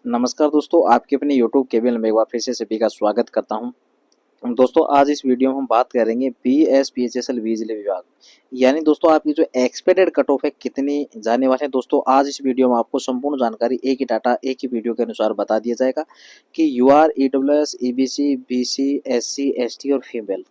नमस्कार दोस्तों, आपके अपने यूट्यूब केबल में एक बार फिर से सभी का स्वागत करता हूं। दोस्तों, आज इस वीडियो में हम बात करेंगे BSPHSL बिजली विभाग, यानी दोस्तों आपकी जो एक्सपेक्टेड कट ऑफ है कितनी जाने वाले हैं। दोस्तों आज इस वीडियो में आपको संपूर्ण जानकारी एक ही डाटा एक ही वीडियो के अनुसार बता दिया जाएगा कि UR, EWS, EBC, BC, SC, ST और फीमेल।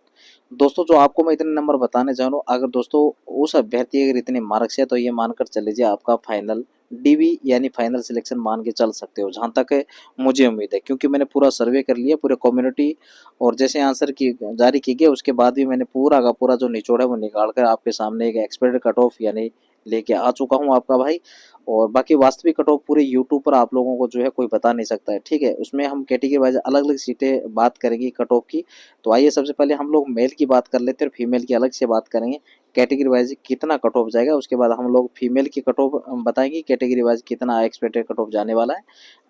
दोस्तों जो आपको मैं इतने नंबर बताने जा रहा हूँ, अगर दोस्तों उस अभ्यर्थी अगर इतने मार्क्स है तो ये मानकर चल लीजिए आपका फाइनल DB यानी फाइनल सिलेक्शन मान के चल सकते हो, जहाँ तक है मुझे उम्मीद है, क्योंकि मैंने पूरा सर्वे कर लिया पूरे कम्युनिटी और जैसे आंसर की जारी की गई उसके बाद भी मैंने पूरा का पूरा जो निचोड़ है वो निकाल कर आपके सामने एक एक्सपेक्टेड कट ऑफ यानी लेके आ चुका हूँ आपका भाई। और बाकी वास्तविक कट ऑफ पूरे यूट्यूब पर आप लोगों को जो है कोई बता नहीं सकता है, ठीक है। उसमें हम कैटेगरी वाइज अलग अलग सीटें बात करेंगे कट ऑफ की। तो आइए सबसे पहले हम लोग मेल की बात कर लेते हैं और फीमेल की अलग से बात करेंगे कैटेगरी वाइज कितना कट ऑफ जाएगा। उसके बाद हम लोग फीमेल की कट ऑफ बताएंगे कैटेगरी वाइज कितना एक्सपेक्टेड कट ऑफ जाने वाला है।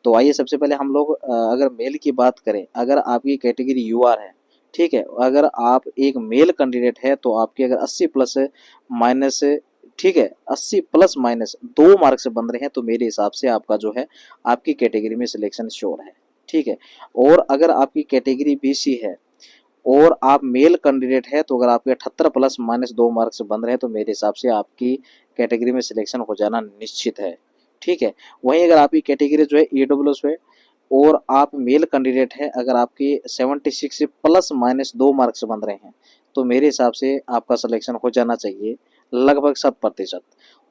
तो आइए सबसे पहले हम लोग अगर मेल की बात करें, अगर आपकी कैटेगरी UR है, ठीक है, अगर आप एक मेल कैंडिडेट है तो आपके अगर 80 प्लस माइनस, ठीक है, 80 प्लस माइनस 2 मार्क्स से बन रहे हैं तो मेरे हिसाब से आपका जो है आपकी कैटेगरी में सिलेक्शन श्योर है, ठीक है। और अगर आपकी कैटेगरी BC है और आप मेल कैंडिडेट है तो अगर आपके 78 प्लस माइनस 2 मार्क्स बन रहे हैं तो मेरे हिसाब से आपकी कैटेगरी में सिलेक्शन हो जाना निश्चित है, ठीक है। वहीं अगर आपकी कैटेगरी जो है EWS है और आप मेल कैंडिडेट है, अगर आपके 76 प्लस माइनस 2 मार्क्स बन रहे हैं तो मेरे हिसाब से आपका सिलेक्शन हो जाना चाहिए लगभग 100%।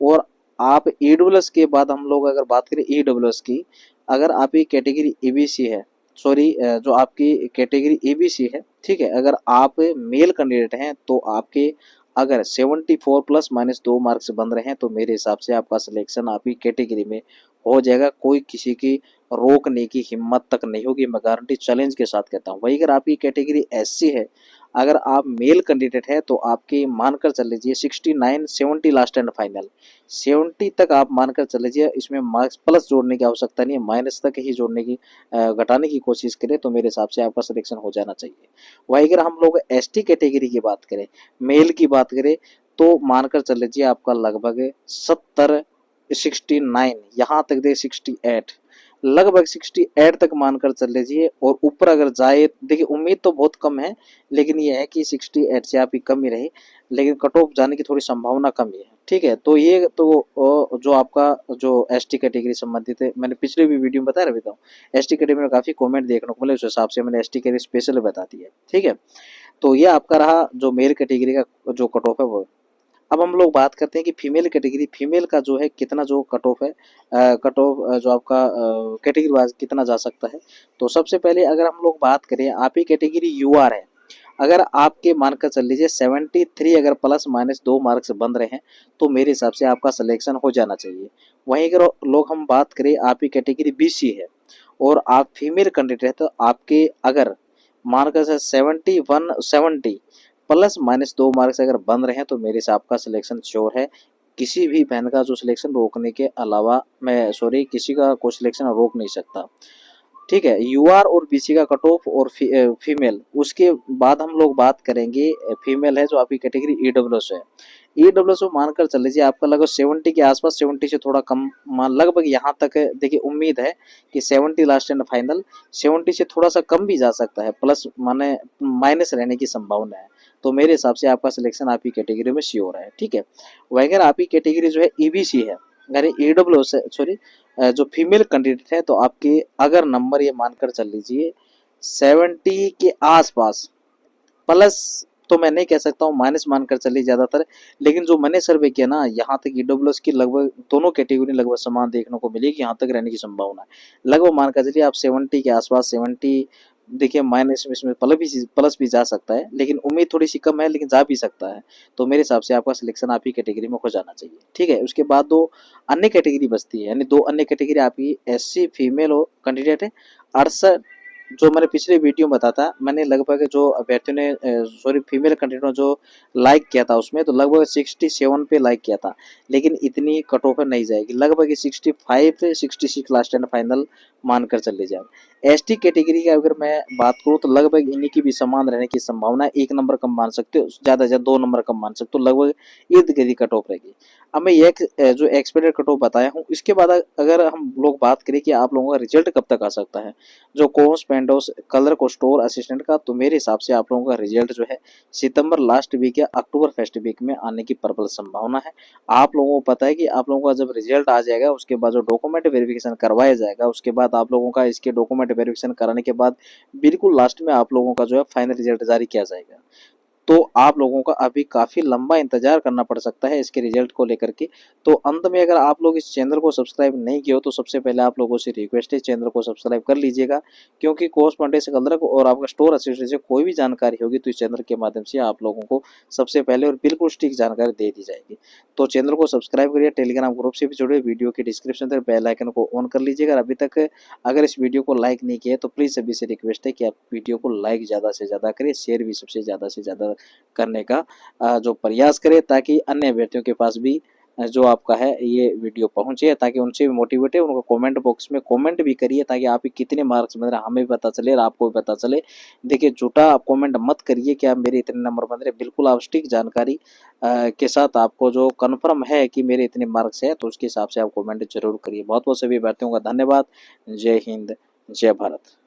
और आप EWS के बाद हम लोग अगर बात करें EWS की, अगर आपकी कैटेगरी EBC है, सॉरी जो आपकी कैटेगरी EBC है, ठीक है, अगर आप मेल कैंडिडेट हैं तो आपके अगर 74 प्लस माइनस 2 मार्क्स बन रहे हैं तो मेरे हिसाब से आपका सिलेक्शन आपकी कैटेगरी में हो जाएगा। कोई किसी की रोकने की हिम्मत तक नहीं होगी, मैं गारंटी चैलेंज के साथ कहता हूँ। वही अगर आपकी कैटेगरी SC है, अगर आप मेल कैंडिडेट है तो आपकी मानकर चल लीजिए 69 70 लास्ट एंड फाइनल 70 तक आप मानकर चल लीजिए। इसमें मार्क्स प्लस जोड़ने की आवश्यकता नहीं है, माइनस तक ही जोड़ने की घटाने की कोशिश करें तो मेरे हिसाब से आपका सिलेक्शन हो जाना चाहिए। वही अगर हम लोग ST कैटेगरी की बात करें, मेल की बात करें, तो मानकर चल लीजिए आपका लगभग 70 69 यहाँ तक दे 68, लगभग 68 तक मानकर चल लीजिए। और ऊपर अगर जाए, देखिए उम्मीद तो बहुत कम है, लेकिन ये है कि 68 से आप ही कम ही रहे, लेकिन कट ऑफ जाने की थोड़ी संभावना कम ही है, ठीक है। तो ये तो जो आपका जो ST कैटेगरी संबंधित है, मैंने पिछले भी वीडियो में बताया रहता हूँ, ST कैटेगरी में काफ़ी कमेंट देखने को मिले, उस हिसाब से मैंने ST कैटेगरी स्पेशल बता दी है, ठीक है। तो ये आपका रहा जो मेल कैटेगरी का जो कट ऑफ है वो। अब हम लोग बात करते हैं कि फीमेल कैटेगरी, फीमेल का जो है कितना जो कट ऑफ है, कट ऑफ जो आपका कैटेगरी वाइज कितना जा सकता है। तो सबसे पहले अगर हम लोग बात करें, आप ही कैटेगरी UR है, अगर आपके मानकर चल लीजिए 73 अगर प्लस माइनस 2 मार्क्स बन रहे हैं तो मेरे हिसाब से आपका सिलेक्शन हो जाना चाहिए। वहीं अगर लोग हम बात करें आप ही कैटेगरी BC है और आप फीमेल कैंडिडेट है तो आपके अगर मार्क्स है 71 70 प्लस माइनस 2 मार्क्स अगर बन रहे हैं तो मेरे से आपका सिलेक्शन श्योर है। किसी भी बहन का जो सिलेक्शन रोकने के अलावा, मैं सॉरी, किसी का कोई सिलेक्शन रोक नहीं सकता, ठीक है। UR और BC का कट ऑफ और फीमेल, उसके बाद हम लोग बात करेंगे फीमेल है जो आपकी कैटेगरी EWS है। EWS में मानकर चल लीजिए आपका लगभग 70 के आसपास, 70 से थोड़ा कम मान, लगभग यहाँ तक देखिए उम्मीद है कि 70 लास्ट एंड फाइनल, 70 से थोड़ा सा कम भी जा सकता है, प्लस माने माइनस रहने की संभावना है। तो मेरे हिसाब से आपका सिलेक्शन आपकी कैटेगरी में श्योर है, ठीक है। वही अगर आपकी कैटेगरी जो है EBC है, अगर EWS है, सॉरी जो फीमेल कैंडिडेट है, तो आपके अगर नंबर ये मानकर चल लीजिए 70 के आसपास, प्लस तो मैं नहीं कह सकता हूँ, माइनस मानकर चलिए ज़्यादातर, लेकिन जो मैंने सर्वे किया ना, यहाँ तक EWS की लगभग दोनों कैटेगरी लगभग समान देखने को मिलेगी, यहाँ तक रहने की संभावना है। लगभग मानकर चलिए आप 70 के आसपास, 70, देखिए माइनस में इसमें प्लस भी जा सकता है, लेकिन उम्मीद थोड़ी सी कम है, लेकिन जा भी सकता है। तो मेरे हिसाब से आपका सिलेक्शन आप ही कैटेगरी में हो जाना चाहिए, ठीक है। उसके बाद दो अन्य कैटेगरी बचती है, यानी दो अन्य कैटेगरी आपकी SC फीमेल हो कैंडिडेट है, 68 जो मैंने पिछले वीडियो में बताया था, मैंने लगभग जो अभ्यर्थियों ने सॉरी फीमेल कैंडिडेट ने जो लाइक किया था उसमें तो लगभग 67 पे लाइक किया था, लेकिन इतनी कट ऑफ नहीं जाएगी, लगभग 65 से 66 लास्ट एंड फाइनल मानकर चल लीजिए आप। एसटी कैटेगरी की अगर मैं बात करूँ तो लगभग इन्हीं की भी समान रहने की संभावना है, 1 नंबर कम मान सकते हो, ज़्यादा से ज़्यादा 2 नंबर कम मान सकते हो, लगभग इर्द-गिर्द कट ऑफ रहेगी। अब मैं ये जो एक्सपेक्टेड कट ऑफ बताया हूँ, इसके बाद अगर हम लोग बात करें कि आप लोगों का रिजल्ट कब तक आ सकता है, जो कोर्स पेंटोस कलर को स्टोर असिस्टेंट का, तो मेरे हिसाब से आप लोगों का रिजल्ट जो है सितंबर लास्ट वीक या अक्टूबर फर्स्ट वीक में आने की प्रबल संभावना है। आप लोगों को पता है कि आप लोगों का जब रिजल्ट आ जाएगा उसके बाद जो डॉक्यूमेंट वेरिफिकेशन करवाया जाएगा, उसके बाद आप लोगों का इसके डॉक्यूमेंट वेरिफिकेशन कराने के बाद बिल्कुल लास्ट में आप लोगों का जो है फाइनल रिजल्ट जारी किया जाएगा। तो आप लोगों का अभी काफ़ी लंबा इंतजार करना पड़ सकता है इसके रिजल्ट को लेकर के। तो अंत में अगर आप लोग इस चैनल को सब्सक्राइब नहीं किए हो तो सबसे पहले आप लोगों से रिक्वेस्ट है चैनल को सब्सक्राइब कर लीजिएगा, क्योंकि कोर्सपॉन्डेंस कलर और आपका स्टोर असिस्टेंट से कोई भी जानकारी होगी तो इस चैनल के माध्यम से आप लोगों को सबसे पहले और बिल्कुल सटीक जानकारी दे दी जाएगी। तो चैनल को सब्सक्राइब करिए, टेलीग्राम ग्रुप से भी जुड़े, वीडियो की डिस्क्रिप्शन में बेल आइकन को ऑन कर लीजिएगा। अभी तक अगर इस वीडियो को लाइक नहीं किया तो प्लीज़ सभी से रिक्वेस्ट है कि आप वीडियो को लाइक ज़्यादा से ज़्यादा करें, शेयर भी सबसे ज़्यादा से ज़्यादा करने का जो प्रयास करें, ताकि अन्य अभ्यर्थियों के पास भी जो आपका है ये वीडियो पहुंचे, ताकि उनसे भी मोटिवेट है। उनको कमेंट बॉक्स में कमेंट भी करिए ताकि आप कितने मार्क्स बन रहे हैं हमें भी पता चले और आपको भी पता चले। देखिए झूठा आप कमेंट मत करिए कि आप मेरे इतने नंबर बन रहे, बिल्कुल आप सटीक जानकारी के साथ आपको जो कन्फर्म है कि मेरे इतने मार्क्स है तो उसके हिसाब से आप कमेंट जरूर करिए। बहुत बहुत सभी अभ्यर्थियों का धन्यवाद। जय हिंद, जय भारत।